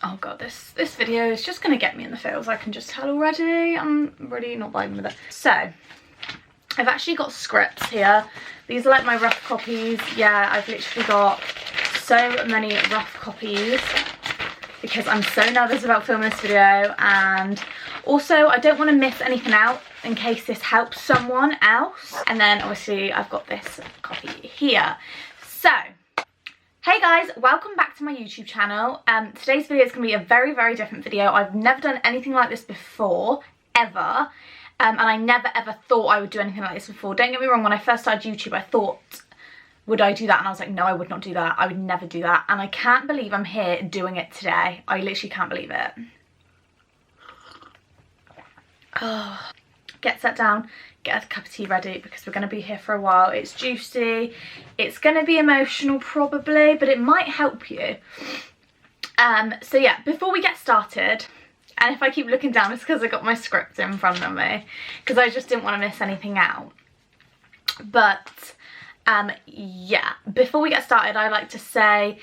Oh god, this video is just gonna get me in the feels, I can just tell already. I'm really not vibing with it. So I've actually got scripts here. These are like my rough copies. Yeah, I've literally got so many rough copies because I'm so nervous about filming this video, and also I don't want to miss anything out in case this helps someone else. And then obviously I've got this copy here. So hey guys, welcome back to my YouTube channel. Today's video is going to be a very, very different video. I've never done anything like this before, ever. And I never ever thought I would do anything like this before. Don't get me wrong, when I first started YouTube I thought, would I do that? And I was like, no, I would not do that. I would never do that. And I can't believe I'm here doing it today. I literally can't believe it. Oh, get sat down, get a cup of tea ready because we're going to be here for a while. It's juicy, it's going to be emotional probably, but it might help you. So yeah, before we get started, and if I keep looking down it's because I got my script in front of me because I just didn't want to miss anything out. But yeah, before we get started I'd like to say,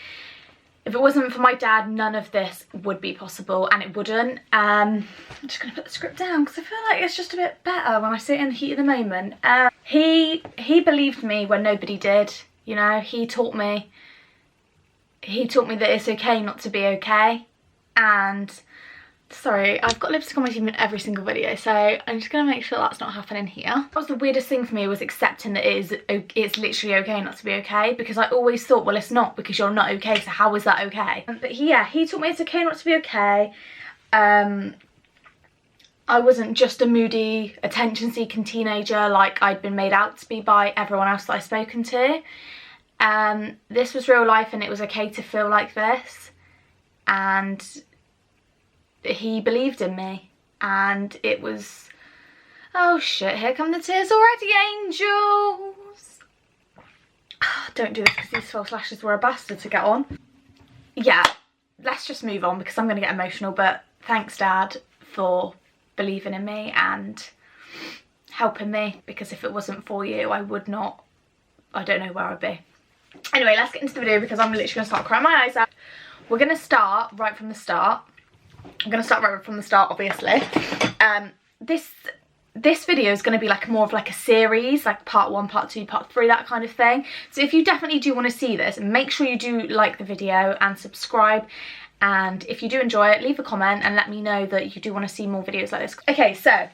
if it wasn't for my dad, none of this would be possible, and it wouldn't. I'm just going to put the script down because I feel like it's just a bit better when I sit in the heat of the moment. He believed me when nobody did, you know. He taught me that it's okay not to be okay. And sorry, I've got lipstick on my teeth in every single video, so I'm just going to make sure that's not happening here. What was the weirdest thing for me was accepting that it's literally okay not to be okay, because I always thought, well, it's not, because you're not okay, so how is that okay? But yeah, he taught me it's okay not to be okay. I wasn't just a moody, attention-seeking teenager like I'd been made out to be by everyone else that I've spoken to. This was real life and it was okay to feel like this. And he believed in me, and it was, oh shit, here come the tears already, angels. Don't do this because these false lashes were a bastard to get on. Yeah, let's just move on because I'm going to get emotional, but thanks Dad for believing in me and helping me, because if it wasn't for you I would not, I don't know where I'd be. Anyway, let's get into the video because I'm literally going to start crying my eyes out. We're going to start right from the start. I'm going to start right from the start, obviously. This video is going to be like more of like a series, like part 1, part 2, part 3, that kind of thing. So if you definitely do want to see this, make sure you do like the video and subscribe. And if you do enjoy it, leave a comment and let me know that you do want to see more videos like this. Okay, so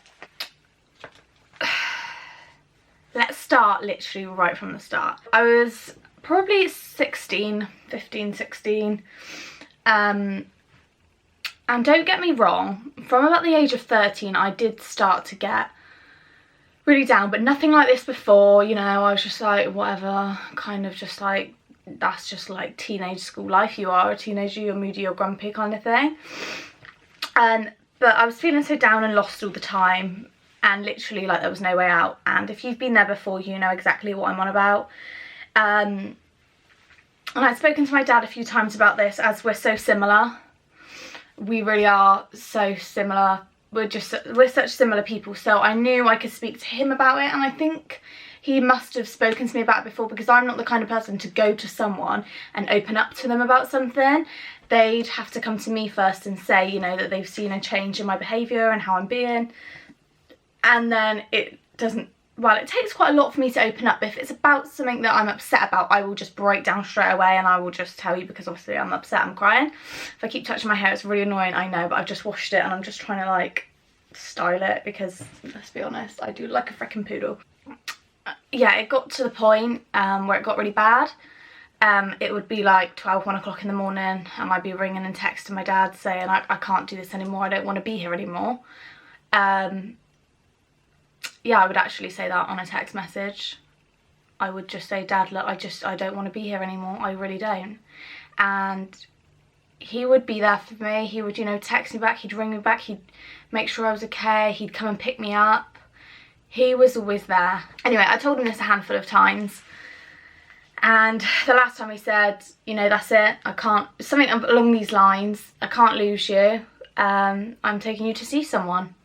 let's start literally right from the start. I was probably 15, 16. And don't get me wrong, from about the age of 13 I did start to get really down, but nothing like this before, you know. I was just like, whatever, kind of just like, that's just like teenage school life. You are a teenager, you're moody, you're grumpy kind of thing. But I was feeling so down and lost all the time, and literally like there was no way out. And if you've been there before, you know exactly what I'm on about. And I've spoken to my dad a few times about this, as we're so similar. We really are so similar. We're such similar people, so I knew I could speak to him about it, and I think he must have spoken to me about it before, because I'm not the kind of person to go to someone and open up to them about something. They'd have to come to me first and say, you know, that they've seen a change in my behaviour and how I'm being. And then it doesn't, well, it takes quite a lot for me to open up. If it's about something that I'm upset about, I will just break down straight away and I will just tell you, because obviously I'm upset, I'm crying. If I keep touching my hair, it's really annoying, I know, but I've just washed it and I'm just trying to like style it because, let's be honest, I do like a freaking poodle. Yeah, it got to the point where it got really bad. It would be like 12, 1 o'clock in the morning and I'd be ringing and texting my dad saying, I can't do this anymore, I don't want to be here anymore. Yeah, I would actually say that on a text message. I would just say, Dad, look, I don't want to be here anymore. I really don't. And he would be there for me. He would, you know, text me back. He'd ring me back. He'd make sure I was okay. He'd come and pick me up. He was always there. Anyway, I told him this a handful of times. And the last time he said, you know, that's it. I can't, something along these lines. I can't lose you. I'm taking you to see someone.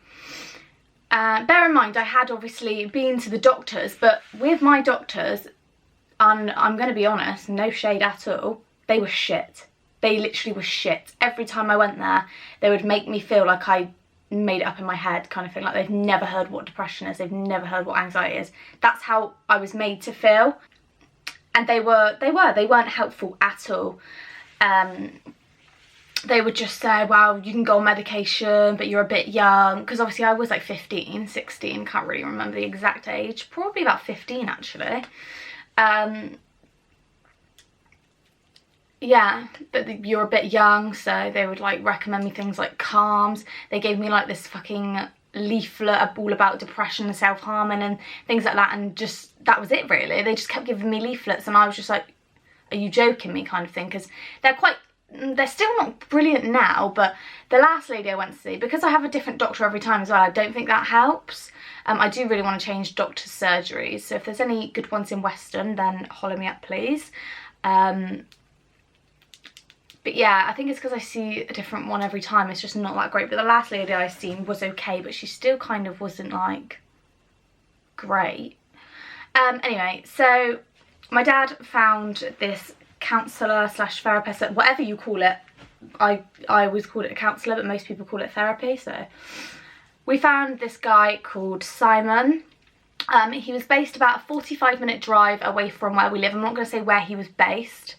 Bear in mind, I had obviously been to the doctors, but with my doctors, and I'm going to be honest, no shade at all, they were shit. they literally were shit. Every time I went there, they would make me feel like I made it up in my head kind of thing, like they've never heard what depression is, they've never heard what anxiety is. That's how I was made to feel. And they weren't helpful at all. They would just say, well, you can go on medication, but you're a bit young, because obviously I was like 15, 16, can't really remember the exact age, probably about 15 actually. Yeah, but you're a bit young, so they would like recommend me things like Calms. They gave me like this fucking leaflet all about depression and self-harming and things like that, and just that was it really. They just kept giving me leaflets, and I was just like, are you joking me kind of thing, because they're still not brilliant now. But the last lady I went to see, because I have a different doctor every time as well, I don't think that helps. I do really want to change doctor's surgeries, so if there's any good ones in Western, then holler me up please. But yeah, I think it's because I see a different one every time. It's just not that great. But the last lady I seen was okay, but she still kind of wasn't like great. Anyway, so my dad found this counsellor slash therapist, whatever you call it. I always called it a counsellor, but most people call it therapy. So we found this guy called Simon. He was based about a 45-minute drive away from where we live. I'm not going to say where he was based.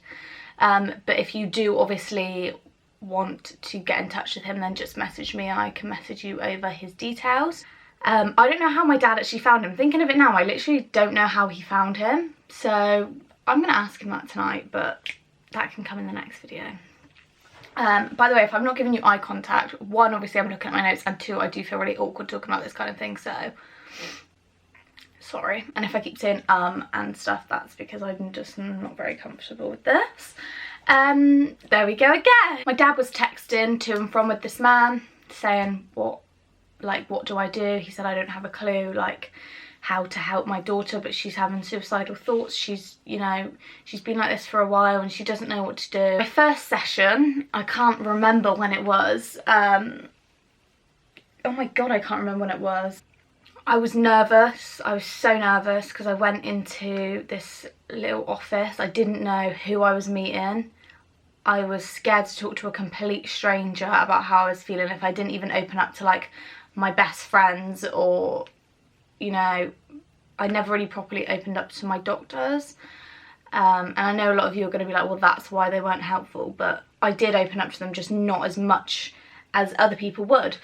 But if you do obviously want to get in touch with him, then just message me and I can message you over his details. I don't know how my dad actually found him. Thinking of it now, I literally don't know how he found him. So I'm going to ask him that tonight, but that can come in the next video. By the way, if I'm not giving you eye contact, one, obviously I'm looking at my notes, and two, I do feel really awkward talking about this kind of thing, so sorry. And if I keep saying and stuff, that's because I'm just not very comfortable with this. There we go again. My dad was texting to and from with this man saying what do I do? He said, I don't have a clue like how to help my daughter, but she's having suicidal thoughts. She's, you know, she's been like this for a while and she doesn't know what to do. My first session, I can't remember when it was. Oh my God, I can't remember when it was. I was nervous. I was so nervous because I went into this little office. I didn't know who I was meeting. I was scared to talk to a complete stranger about how I was feeling if I didn't even open up to like my best friends, or, you know, I never really properly opened up to my doctors. And I know a lot of you are going to be like, well, that's why they weren't helpful. But I did open up to them, just not as much as other people would.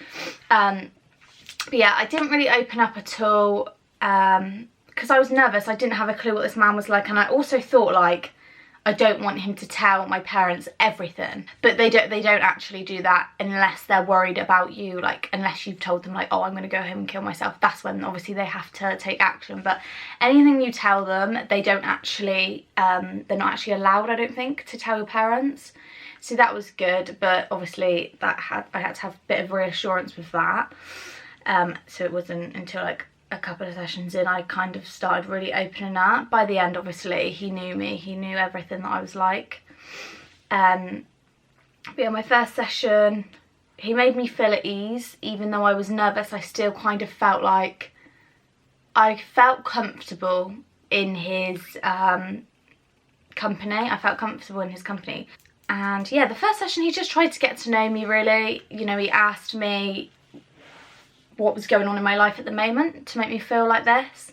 But yeah, I didn't really open up at all because I was nervous. I didn't have a clue what this man was like, and I also thought like, I don't want him to tell my parents everything. But they don't actually do that unless they're worried about you, like unless you've told them like, oh, I'm going to go home and kill myself. That's when obviously they have to take action. But anything you tell them, they don't actually, they're not actually allowed, I don't think, to tell your parents. So that was good, but obviously I had to have a bit of reassurance with that. So it wasn't until like a couple of sessions in I kind of started really opening up. By the end, obviously, he knew me. He knew everything that I was like. But yeah, my first session, he made me feel at ease. Even though I was nervous, I still kind of felt like I felt comfortable in his company. I felt comfortable in his company. And yeah, the first session, he just tried to get to know me really. You know, he asked me what was going on in my life at the moment to make me feel like this,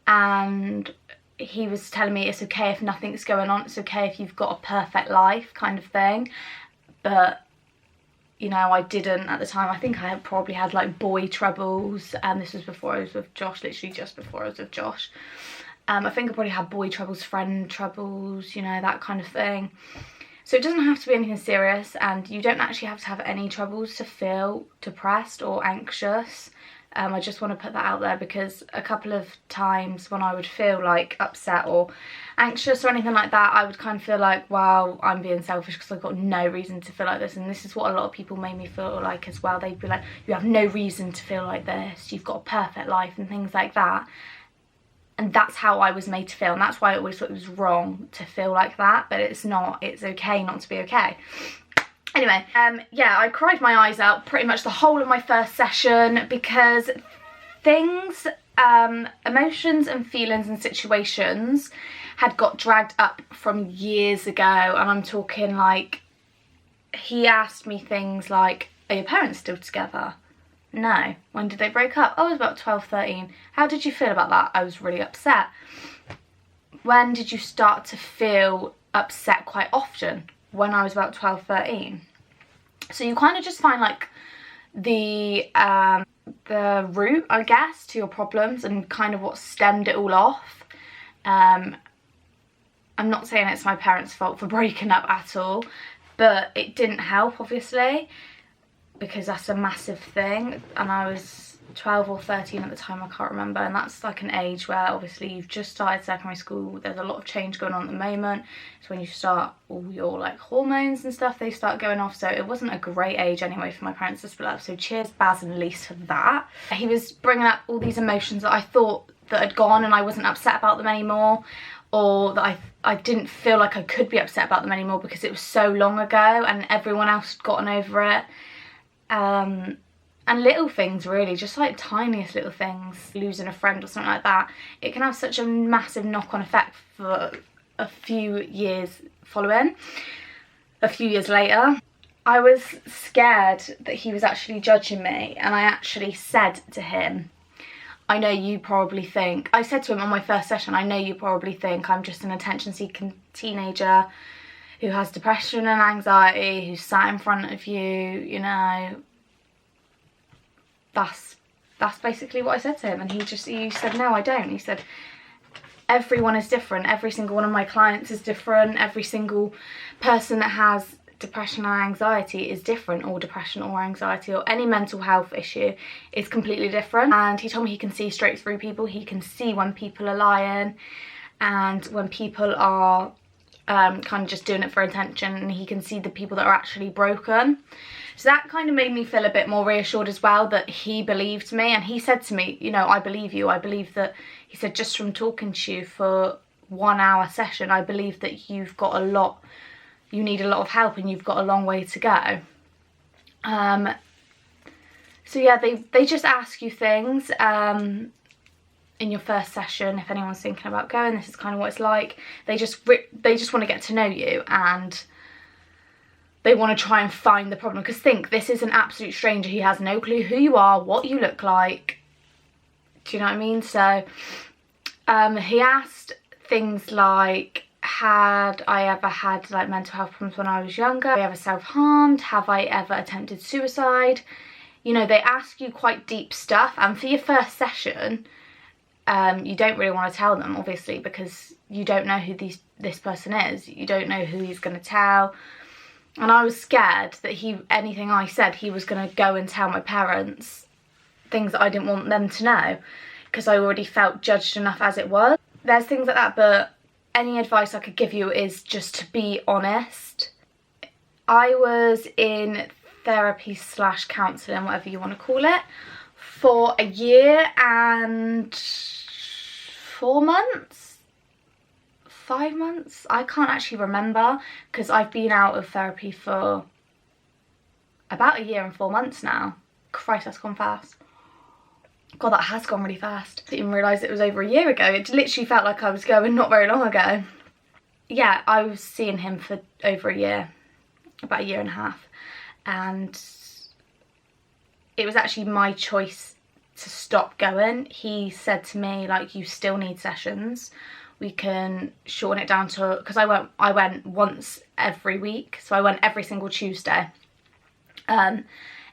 and he was telling me it's okay if nothing's going on, it's okay if you've got a perfect life kind of thing. But you know, I didn't at the time. I think I had probably had like boy troubles, and this was before I was with Josh, literally just before I was with Josh. I think I probably had boy troubles, friend troubles, you know, that kind of thing. So it doesn't have to be anything serious, and you don't actually have to have any troubles to feel depressed or anxious. I just want to put that out there, because a couple of times when I would feel like upset or anxious or anything like that, I would kind of feel like, wow, I'm being selfish because I've got no reason to feel like this. And this is what a lot of people made me feel like as well. They'd be like, you have no reason to feel like this, you've got a perfect life and things like that. And that's how I was made to feel, and that's why I always thought it was wrong to feel like that, but it's not. It's okay not to be okay. Anyway, yeah, I cried my eyes out pretty much the whole of my first session, because things, emotions and feelings and situations had got dragged up from years ago, and I'm talking like he asked me things like, are your parents still together? No. When did they break up? I was about 12, 13. How did you feel about that? I was really upset. When did you start to feel upset quite often? When I was about 12, 13. So you kind of just find like the root, I guess, to your problems and kind of what stemmed it all off. I'm not saying it's my parents' fault for breaking up at all, but it didn't help, obviously, because that's a massive thing. And I was 12 or 13 at the time, I can't remember, and that's like an age where obviously you've just started secondary school, there's a lot of change going on at the moment. It's when you start all your like hormones and stuff, they start going off, so it wasn't a great age anyway for my parents to split up. So cheers Baz and Lise for that. He was bringing up all these emotions that I thought that had gone, and I wasn't upset about them anymore, or that I didn't feel like I could be upset about them anymore because it was so long ago and everyone else had gotten over it. And little things, really, just like tiniest little things, losing a friend or something like that, it can have such a massive knock-on effect for a few years following. A few years later, I was scared that he was actually judging me, and I actually said to him, I know you probably think, I said to him on my first session, I know you probably think I'm just an attention-seeking teenager who has depression and anxiety, who's sat in front of you, you know. That's basically what I said to him, and he said, no, I don't. He said, everyone is different. Every single one of my clients is different. Every single person that has depression and anxiety is different, or depression or anxiety or any mental health issue is completely different. And he told me he can see straight through people. He can see when people are lying and when people are kind of just doing it for attention, and he can see the people that are actually broken. So that kind of made me feel a bit more reassured as well, that he believed me. And he said to me, you know, I believe you. I believe that, he said, just from talking to you for 1 hour session, I believe that you've got a lot, you need a lot of help and you've got a long way to go. So yeah, they just ask you things in your first session. If anyone's thinking about going, this is kind of what it's like. They just want to get to know you, and they want to try and find the problem, because think, this is an absolute stranger. He has no clue who you are, what you look like. Do you know what I mean? So he asked things like, had I ever had like mental health problems when I was younger? Have I ever self-harmed? Have I ever attempted suicide? You know, they ask you quite deep stuff, and for your first session, you don't really want to tell them, obviously, because you don't know who this person is. You don't know who he's going to tell. And I was scared that anything I said, he was going to go and tell my parents things that I didn't want them to know, because I already felt judged enough as it was. There's things like that, but any advice I could give you is just to be honest. I was in therapy / counselling, whatever you want to call it, for a year and 4 months. 5 months? I can't actually remember, because I've been out of therapy for about a year and 4 months now. Christ, that's gone fast. God, that has gone really fast. I didn't even realise it was over a year ago. It literally felt like I was going not very long ago. Yeah, I was seeing him for over a year, about a year and a half. And it was actually my choice to stop going. He said to me, like, you still need sessions. We can shorten it down to, because I went once every week, so I went every single Tuesday. And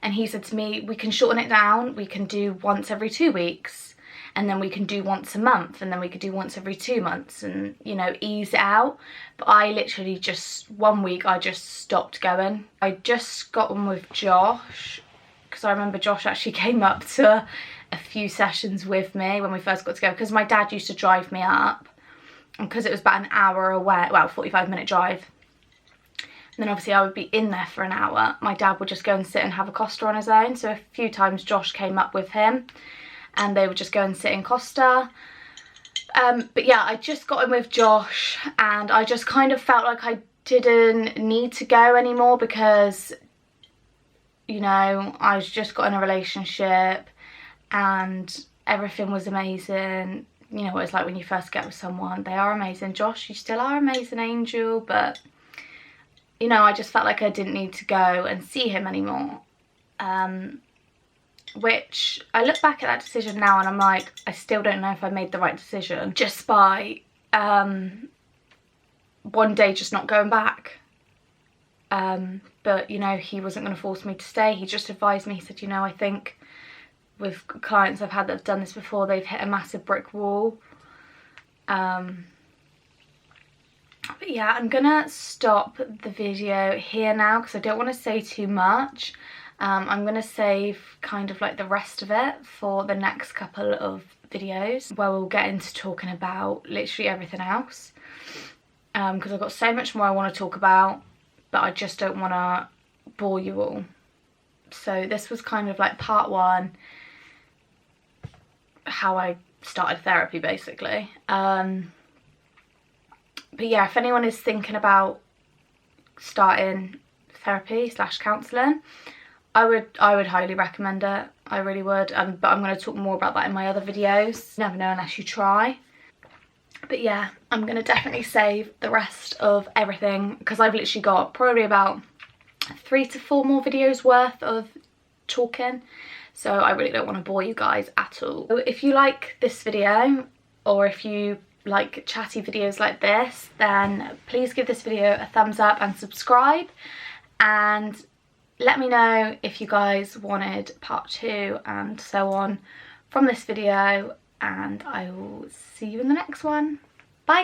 he said to me, we can shorten it down, we can do once every 2 weeks, and then we can do once a month, and then we could do once every 2 months, and, you know, ease it out. But I literally just, 1 week, I just stopped going. I just got on with Josh, because I remember Josh actually came up to a few sessions with me when we first got together, because my dad used to drive me up. And because it was about an hour away, well, 45-minute drive, and then obviously I would be in there for an hour, my dad would just go and sit and have a Costa on his own. So a few times Josh came up with him, and they would just go and sit in Costa. But yeah, I just got in with Josh, and I just kind of felt like I didn't need to go anymore, because, you know, I just got in a relationship and everything was amazing. You know what it's like when you first get with someone. They are amazing. Josh, you still are amazing, angel, but you know, I just felt like I didn't need to go and see him anymore. Which I look back at that decision now and I'm like, I still don't know if I made the right decision just by one day just not going back. But you know, he wasn't going to force me to stay. He just advised me, he said, you know, I think with clients I've had that have done this before, they've hit a massive brick wall. But yeah, I'm gonna stop the video here now because I don't want to say too much. I'm gonna save kind of like the rest of it for the next couple of videos where we'll get into talking about literally everything else, because I've got so much more I want to talk about, but I just don't want to bore you all. So this was kind of like part one, how I started therapy basically. But yeah, if anyone is thinking about starting therapy / counselling, I would highly recommend it. I really would. But I'm going to talk more about that in my other videos. You never know unless you try. But yeah, I'm going to definitely save the rest of everything because I've literally got probably about 3 to 4 more videos worth of talking. So I really don't want to bore you guys at all. So if you like this video, or if you like chatty videos like this, then please give this video a thumbs up and subscribe, and let me know if you guys wanted part 2 and so on from this video, and I will see you in the next one. Bye guys.